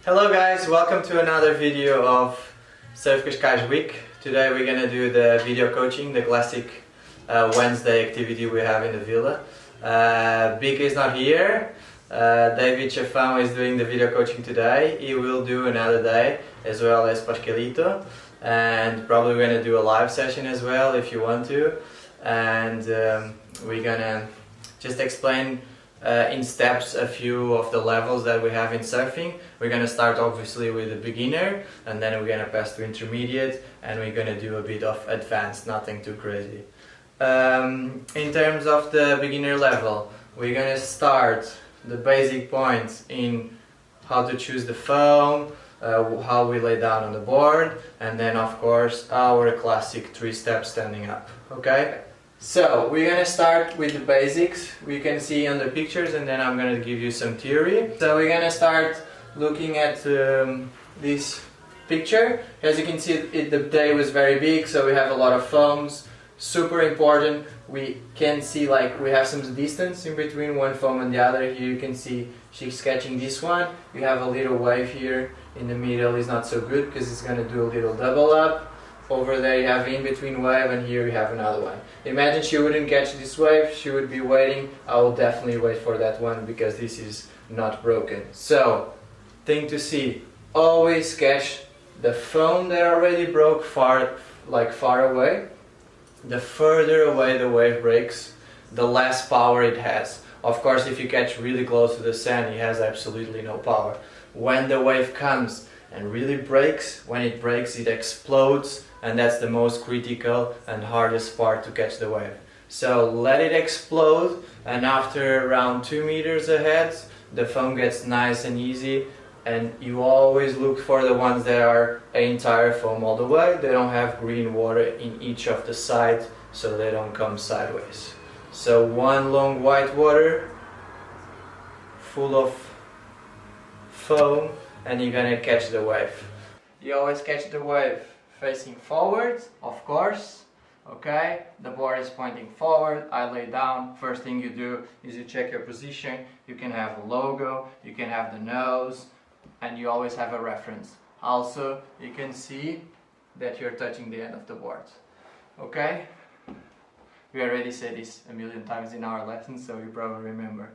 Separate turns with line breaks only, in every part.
Hello guys, welcome to another video of Surf Cascais week. Today we're gonna do the video coaching, the classic Wednesday activity we have in the villa. Big is not here. David Chafão is doing the video coaching today. He will do another day as well as Pascalito, and probably we're gonna do a live session as well if you want to. And we're gonna just explain in steps a few of the levels that we have in surfing. We're gonna start obviously with the beginner, and then we're gonna pass to intermediate, and we're gonna do a bit of advanced, nothing too crazy. In terms of the beginner level, we're gonna start the basic points in how to choose the foam, how we lay down on the board, and then of course our classic 3-step standing up. Okay? So we're gonna start with the basics. We can see on the pictures, and then I'm gonna give you some theory. So we're gonna start looking at this picture. As you can see, the day was very big, so we have a lot of foams. Super important. We can see like we have some distance in between one foam and the other. Here you can see she's sketching this one. You have a little wave here in the middle. Is not so good because it's gonna do a little double up. Over there you have in between wave, and here you have another one. Imagine she wouldn't catch this wave, she would be waiting. I will definitely wait for that one because this is not broken. So, thing to see, always catch the foam that already broke far away. The further away the wave breaks, the less power it has. Of course, if you catch really close to the sand, it has absolutely no power. When the wave comes and really breaks, when it breaks, it explodes, and that's the most critical and hardest part to catch the wave. So let it explode, and after around 2 meters ahead, the foam gets nice and easy, and you always look for the ones that are entire foam all the way. They don't have green water in each of the sides, so they don't come sideways. So one long white water full of foam, and you're gonna catch the wave. You always catch the wave facing forward, of course. Okay, the board is pointing forward. I lay down. First thing you do is you check your position. You can have a logo, you can have the nose, and you always have a reference. Also, you can see that you're touching the end of the board. Okay? We already said this a million times in our lessons, so you probably remember.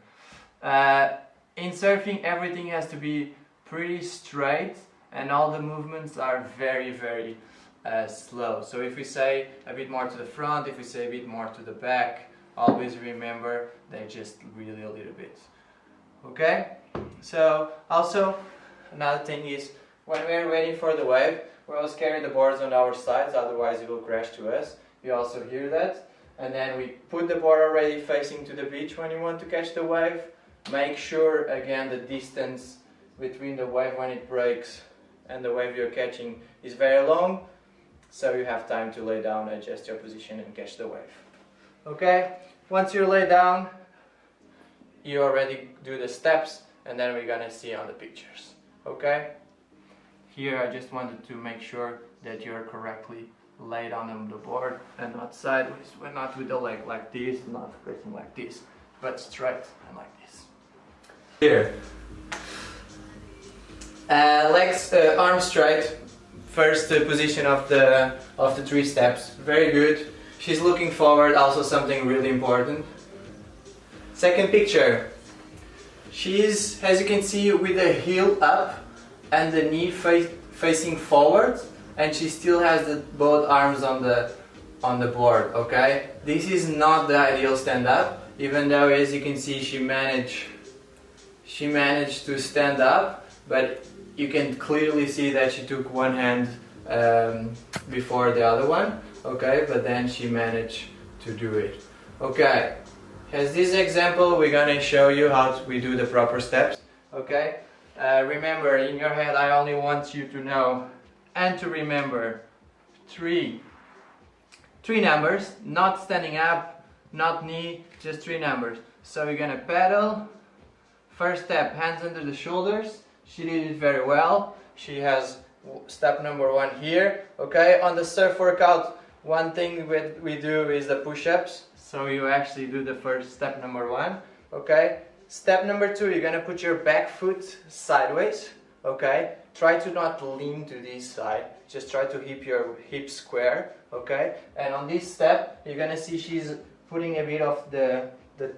In surfing, everything has to be pretty straight, and all the movements are very slow. So if we say a bit more to the front, if we say a bit more to the back, always remember they just really a little bit. Okay? So also another thing is when we're waiting for the wave, we always carry the boards on our sides, otherwise it will crash to us. You also hear that. And then we put the board already facing to the beach when you want to catch the wave. Make sure again the distance between the wave when it breaks and the wave you're catching is very long, so you have time to lay down, adjust your position, and catch the wave. Okay, once you lay down, you already do the steps, and then we're gonna see on the pictures. Okay, here I just wanted to make sure that you're correctly laid on the board and not sideways. We're not with the leg like this, not facing like this, but straight and like this. Here. Legs, arms straight. First position of the 3 steps. Very good. She's looking forward. Also something really important. Second picture. She's, as you can see, with the heel up and the knee facing forward, and she still has both arms on the board. Okay. This is not the ideal stand up. Even though, as you can see, she managed to stand up, but you can clearly see that she took one hand before the other one, okay, but then she managed to do it. Okay, as this example, we're gonna show you how we do the proper steps, okay? Remember, in your head, I only want you to know and to remember three numbers, not standing up, not knee, just 3 numbers. So you're gonna paddle. First step, hands under the shoulders. She did it very well. She has step number 1 here. Okay, on the surf workout, one thing we do is the push-ups. So you actually do the first step number 1. Okay, Step number 2, you're gonna put your back foot sideways, okay? Try to not lean to this side, just try to keep your hips square, okay? And on this step, you're gonna see she's putting a bit of the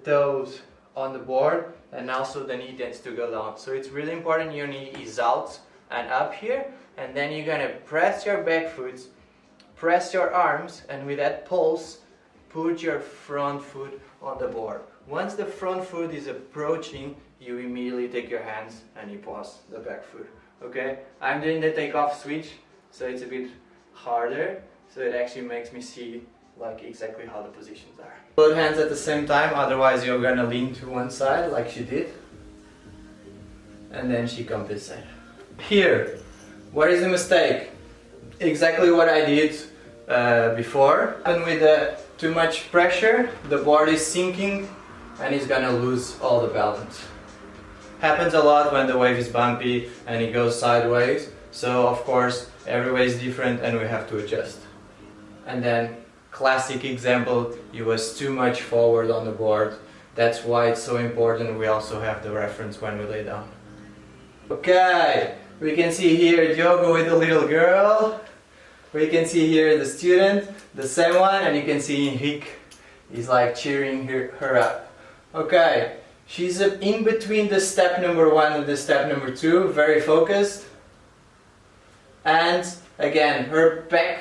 toes on the board, and also the knee tends to go down. So it's really important your knee is out and up here, and then you're gonna press your back foot, press your arms, and with that pulse, put your front foot on the board. Once the front foot is approaching, you immediately take your hands and you pause the back foot. Okay? I'm doing the takeoff switch, so it's a bit harder, so it actually makes me see like exactly how the positions are. Both hands at the same time, otherwise you're gonna lean to one side like she did. And then she compensates. Here, what is the mistake? Exactly what I did before. And with too much pressure, the board is sinking and it's gonna lose all the balance. Happens a lot when the wave is bumpy and it goes sideways. So of course, every wave is different and we have to adjust. And then, classic example, it was too much forward on the board. That's why it's so important we also have the reference when we lay down. Okay, we can see here Diogo with the little girl. We can see here the student, the same one, and you can see Henrique is like cheering her up. Okay, she's in between the step number 1 and the step number 2, very focused. And again, her back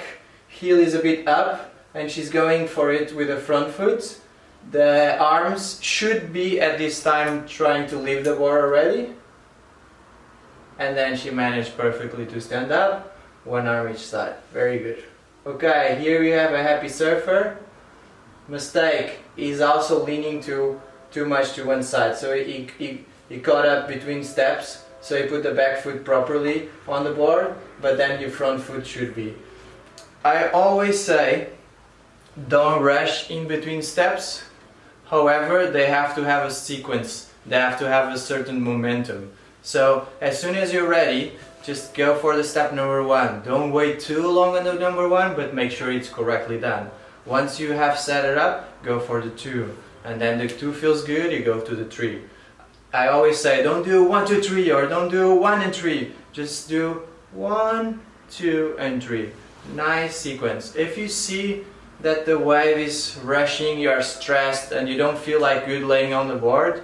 heel is a bit up and she's going for it with the front foot. The arms should be at this time trying to leave the board already. And then she managed perfectly to stand up, one arm each side. Very good. Okay, here we have a happy surfer. Mistake, he's also leaning too much to one side. So he caught up between steps. So he put the back foot properly on the board, but then your front foot should be. I always say, don't rush in between steps. However, they have to have a sequence. They have to have a certain momentum. So as soon as you're ready, just go for the step number 1. Don't wait too long on the number 1, but make sure it's correctly done. Once you have set it up, go for the 2. And then the 2 feels good, you go to the 3. I always say, don't do 1, 2, 3, or don't do 1 and 3. Just do 1, 2, and 3. Nice sequence. If you see that the wave is rushing, you are stressed, and you don't feel like good laying on the board,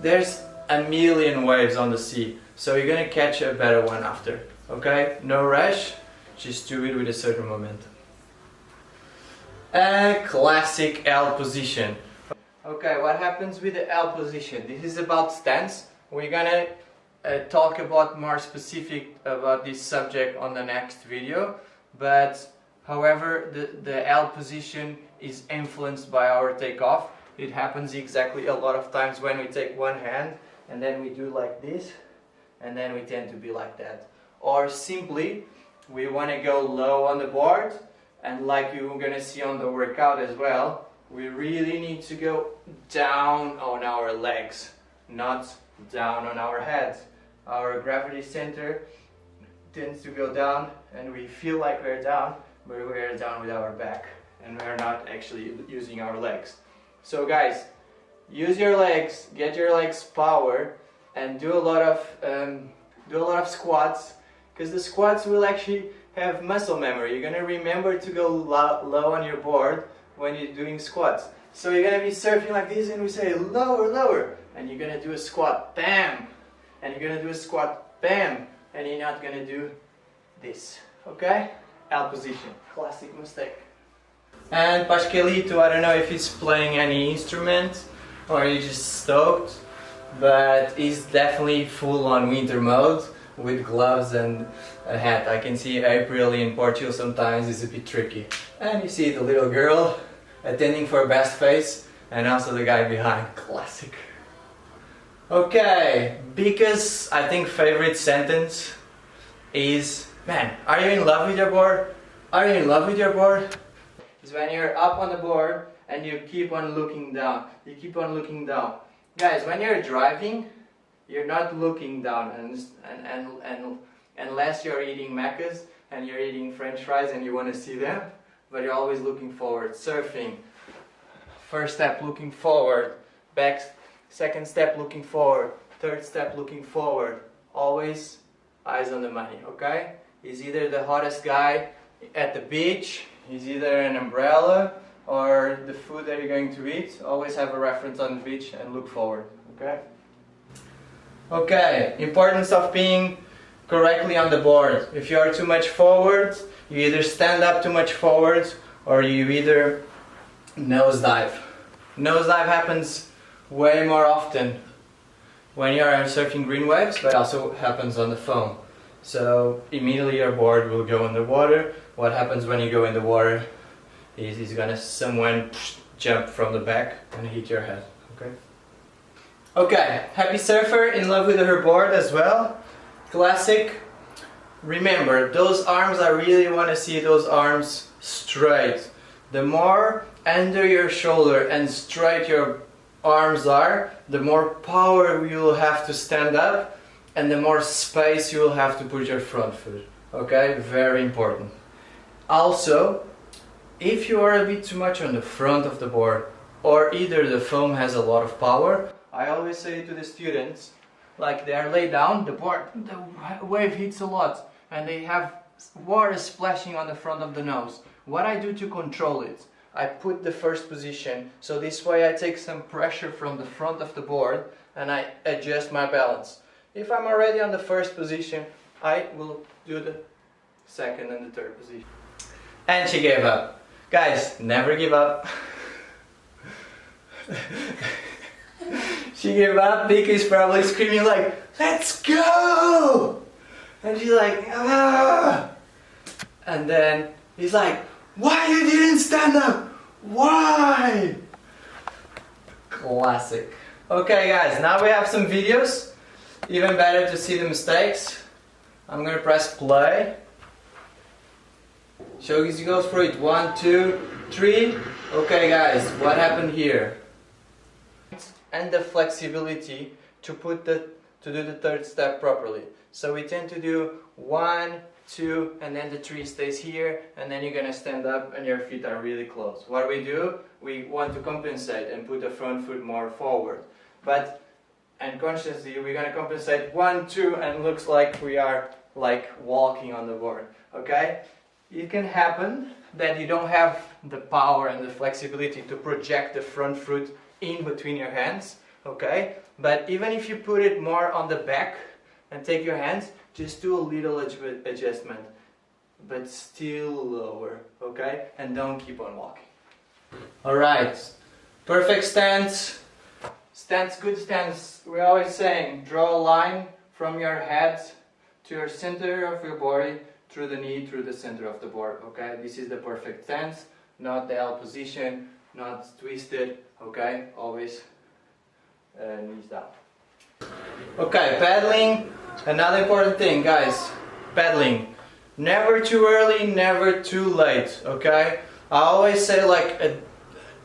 there's a million waves on the sea. So you're gonna catch a better one after. Okay? No rush, just do it with a certain momentum. A classic L position. Okay, what happens with the L position? This is about stance. We're gonna talk about more specific about this subject on the next video. But however, the L position is influenced by our takeoff. It happens exactly a lot of times when we take one hand and then we do like this, and then we tend to be like that. Or simply, we want to go low on the board, and like you're gonna see on the workout as well, we really need to go down on our legs, not down on our heads. Our gravity center tends to go down, and we feel like we're down, but we're down with our back, and we're not actually using our legs. So guys, use your legs, get your legs power, and do a lot of squats, because the squats will actually have muscle memory. You're gonna remember to go low on your board when you're doing squats. So you're gonna be surfing like this, and we say lower, lower, and you're gonna do a squat, bam, and you're gonna do a squat, bam, and you're not gonna do this. Okay? L position, classic mistake. And Pascalito, I don't know if he's playing any instrument or he's just stoked, but he's definitely full on winter mode with gloves and a hat. I can see April in Portugal sometimes is a bit tricky. And you see the little girl attending for best face, and also the guy behind. Classic. Okay, because I think favorite sentence is, man, are you in love with your board? Are you in love with your board? Is when you're up on the board and you keep on looking down. You keep on looking down. Guys, when you're driving, you're not looking down, and unless you're eating macas and you're eating french fries and you want to see them, but you're always looking forward. Surfing, first step looking forward, back, second step looking forward, third step looking forward. Always eyes on the money, okay? He's either the hottest guy at the beach, he's either an umbrella, or the food that you're going to eat. Always have a reference on the beach and look forward, okay? Okay, importance of being correctly on the board. If you are too much forward, you either stand up too much forward or you either nosedive. Nosedive happens way more often when you are surfing green waves, but also happens on the foam. So immediately your board will go in the water. What happens when you go in the water is it's gonna someone jump from the back and hit your head, okay? Okay, happy surfer, in love with her board as well. Classic. Remember, those arms, I really want to see those arms straight. The more under your shoulder and straight your arms are, the more power you will have to stand up and the more space you will have to put your front foot. Okay, very important. Also, if you are a bit too much on the front of the board, or either the foam has a lot of power, I always say to the students, like they are laid down, the wave hits a lot and they have water splashing on the front of the nose. What I do to control it, I put the first position, so this way I take some pressure from the front of the board and I adjust my balance. If I'm already on the first position, I will do the second and the third position. And she gave up. Guys, never give up. She gave up because probably screaming like, let's go! And she's like, ah! And then he's like, why you didn't stand up? Why? Classic. Okay guys, now we have some videos. Even better to see the mistakes. I'm gonna press play. Shogi goes for it. 1, 2, 3. Okay guys, what happened here? And the flexibility to do the third step properly. So we tend to do 1, 2, and then the 3 stays here, and then you're gonna stand up and your feet are really close. What we do, we want to compensate and put the front foot more forward. But unconsciously we're gonna compensate 1, 2, and looks like we are like walking on the board. Okay? It can happen that you don't have the power and the flexibility to project the front foot in between your hands, okay? But even if you put it more on the back and take your hands, just do a little adjustment, but still lower, okay? And don't keep on walking. Alright, perfect stance. Stance, good stance. We're always saying, draw a line from your head to your center of your body, through the knee, through the center of the board, okay? This is the perfect stance, not the L position, not twisted, okay? Always knees down. Okay, paddling, another important thing, guys. Paddling, never too early, never too late, okay? I always say like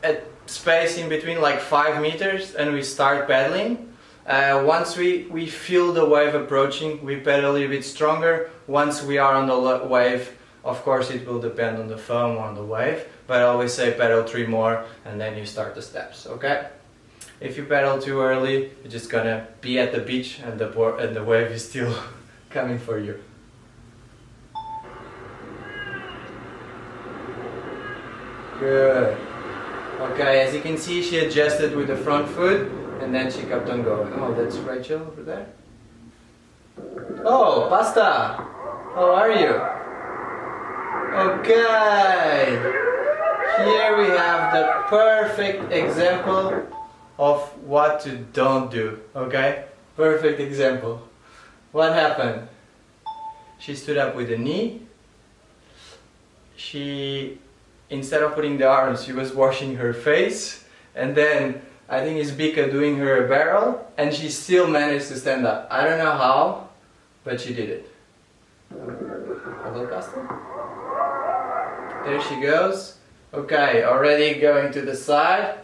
a space in between like 5 meters and we start paddling. Once we feel the wave approaching, we paddle a little bit stronger. Once we are on the wave, of course it will depend on the foam or on the wave, but I always say paddle 3 more and then you start the steps, okay? If you paddle too early, you're just gonna be at the beach and the wave is still coming for you. Good. Okay, as you can see, she adjusted with the front foot and then she kept on going. Oh, that's Rachel over there. Oh, Pasta! How are you? Okay! Here we have the perfect example of what to don't do, okay? Perfect example. What happened? She stood up with the knee. Instead of putting the arms, she was washing her face. And then, I think it's Bika doing her a barrel, and she still managed to stand up. I don't know how, but she did it. Hello, Pasta? There she goes. Okay, already going to the side.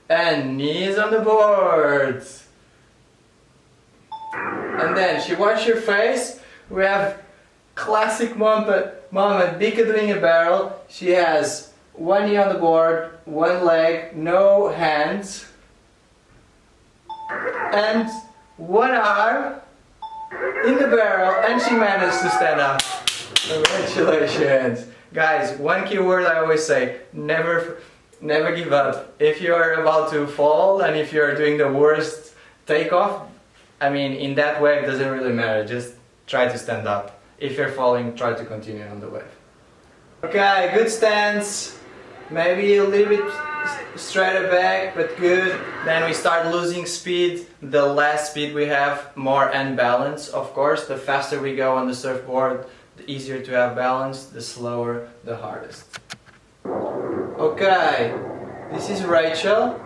And knees on the boards. And then she washed her face. We have classic moment, Bika doing a barrel. She has one knee on the board, one leg, no hands. And one arm in the barrel, and she managed to stand up. Congratulations! Guys, one key word I always say, never give up. If you are about to fall and if you are doing the worst takeoff, I mean, in that wave, it doesn't really matter. Just try to stand up. If you're falling, try to continue on the wave. Okay, good stance. Maybe a little bit straighter back, but good. Then we start losing speed. The less speed we have, more unbalance. Of course, the faster we go on the surfboard, the easier to have balance. The slower, the hardest. Okay, this is Rachel.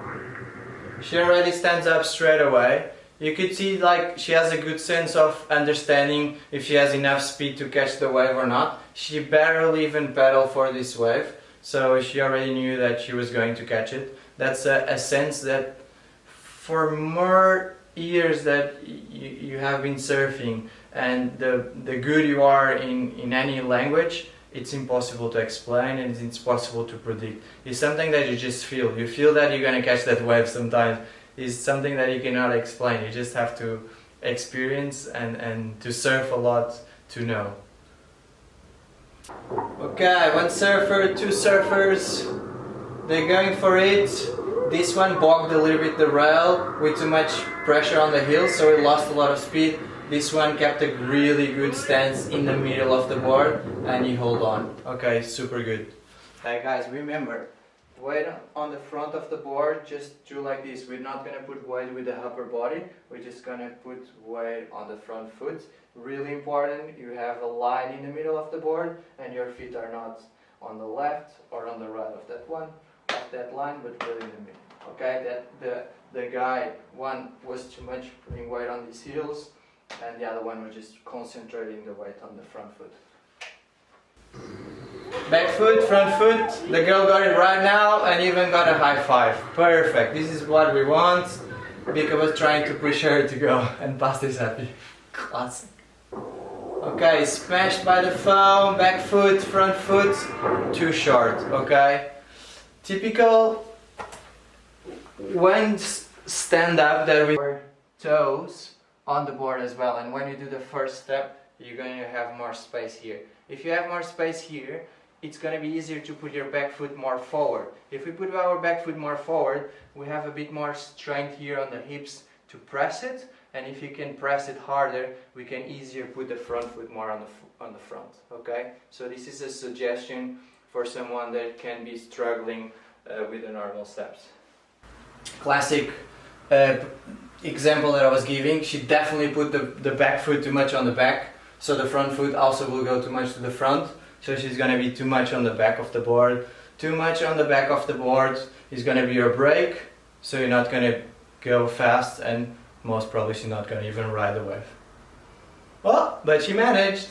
She already stands up straight away. You could see like she has a good sense of understanding if she has enough speed to catch the wave or not. She barely even pedaled for this wave, so she already knew that she was going to catch it. That's a sense that for more years that you have been surfing and the good you are in any language, it's impossible to explain and it's impossible to predict. It's something that you just feel. You feel that you're going to catch that wave sometimes. It's something that you cannot explain. You just have to experience and to surf a lot to know. Okay, one surfer, two surfers. They're going for it. This one bogged a little bit the rail with too much pressure on the heel, so it lost a lot of speed. This one kept a really good stance in the middle of the board and he hold on. Okay, super good. Hey guys, remember, weight on the front of the board, just do like this. We're not going to put weight with the upper body, we're just going to put weight on the front foot. Really important, you have a line in the middle of the board and your feet are not on the left or on the right of that line, but really in the middle. Okay, that the guy, one was too much putting weight on his heels, and the other one was just concentrating the weight on the front foot. Back foot, front foot, the girl got it right now and even got a high five. Perfect, this is what we want. Vika was trying to push her to go and Pasta is happy. Classic. Okay, smashed by the foam, back foot, front foot, too short, okay? Typical when stand up that we toes on the board as well, and when you do the first step you're going to have more space here. If you have more space here, it's going to be easier to put your back foot more forward. If we put our back foot more forward, we have a bit more strength here on the hips to press it, and if you can press it harder, we can easier put the front foot more on the front. Okay, so this is a suggestion for someone that can be struggling with the normal steps. Classic example that I was giving, she definitely put the back foot too much on the back, so the front foot also will go too much to the front, so she's going to be too much on the back of the board. Too much on the back of the board is going to be your brake, so you're not going to go fast and most probably she's not going to even ride the wave. Well, but she managed.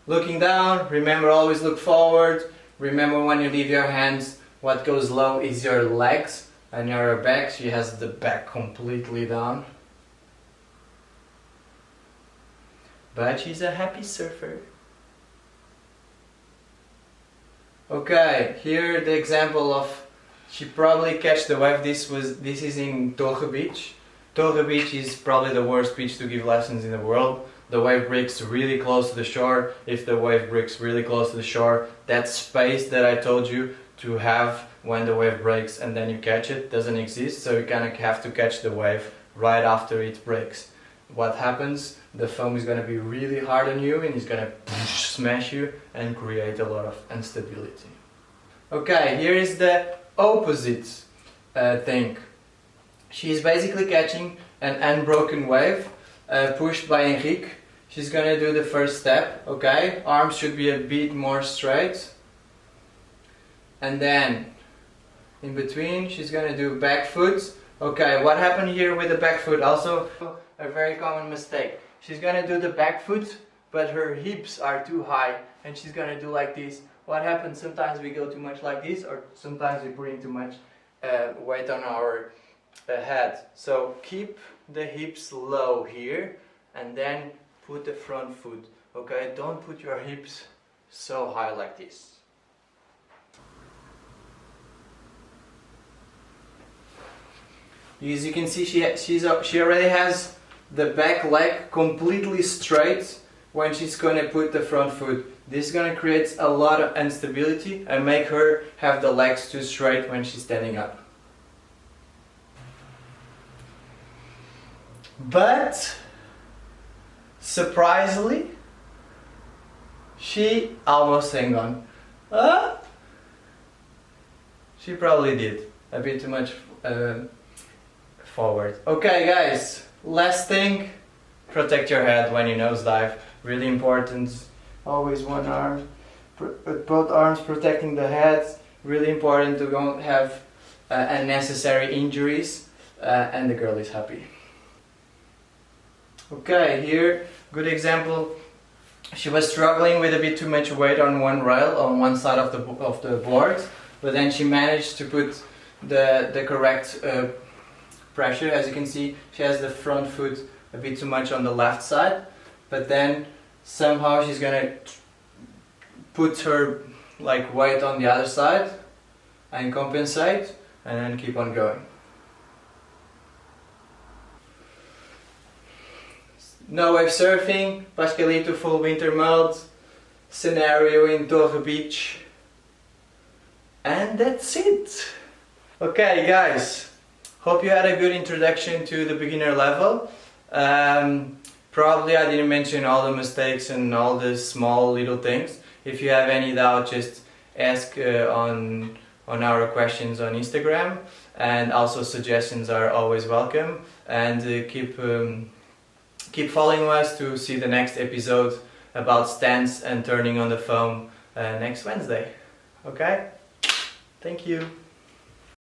Looking down, remember always look forward. Remember when you leave your hands, what goes low is your legs and your back. She has the back completely down. But she's a happy surfer. Okay, here the example of she probably catch the wave. This is in Torre Beach. Torre Beach is probably the worst beach to give lessons in the world. The wave breaks really close to the shore. If the wave breaks really close to the shore, that space that I told you to have when the wave breaks and then you catch it doesn't exist, so you kind of have to catch the wave right after it breaks. What happens? The foam is going to be really hard on you and it's going to smash you and create a lot of instability. Okay, here is the opposite thing. She's basically catching an unbroken wave pushed by Enrique. She's going to do the first step, okay? Arms should be a bit more straight. And then in between she's going to do back foot. Okay, what happened here with the back foot? Also a very common mistake. She's going to do the back foot, but her hips are too high and she's going to do like this. What happens? Sometimes we go too much like this, or sometimes we bring too much weight on our head. So keep the hips low here and then put the front foot. Okay, don't put your hips so high like this. As you can see, she already has the back leg completely straight when she's going to put the front foot. This is going to create a lot of instability and make her have the legs too straight when she's standing up. But surprisingly, she almost hang on. She probably did a bit too much forward. Okay guys, last thing, protect your head when you nosedive. Really important. Always one arm, both arms protecting the head. Really important to don't have unnecessary injuries, and the girl is happy. Okay, here, good example. She was struggling with a bit too much weight on one rail, on one side of the board, but then she managed to put the correct pressure. As you can see, she has the front foot a bit too much on the left side, but then somehow she's gonna put her like weight on the other side and compensate, and then keep on going. No wave surfing, Pascalito full winter mode, scenario in Torre Beach, and that's it. Okay guys, hope you had a good introduction to the beginner level. Probably I didn't mention all the mistakes and all the small little things. If you have any doubt, just ask on our questions on Instagram, and also suggestions are always welcome. And keep following us to see the next episode about stance and turning on the foam next Wednesday. Okay? Thank you.